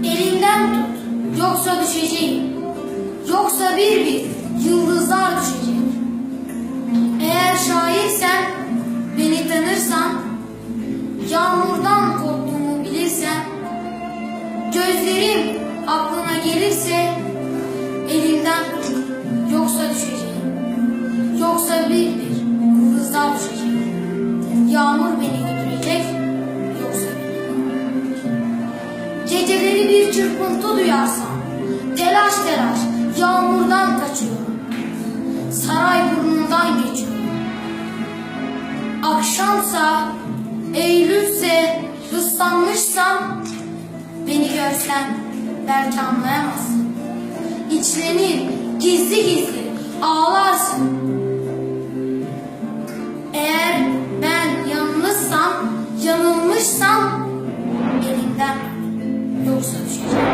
Elimden tut, yoksa düşeceğim. Yoksa bir yıldızlar düşecek. Eğer şairsen, beni tanırsan, yağmurdan korktuğumu bilirsen, gözlerim aklına gelirse, elimden tut, yoksa düşeceğim. Yoksa bir yıldızlar düşecek. Yağmur beni götürecek, yoksa beni. Geceleri bir çırpıntı duyarsam, telaş telaş yağmurdan kaçıyorum. Sarayburnu'ndan geçiyorum. Akşamsa, Eylülse, ıslanmışsam, beni görsen belki anlayamazsın. İçlenir, gizli gizli ağlarsın. Eğer ben yanılmışsam, elimden yoksa düşeceğim.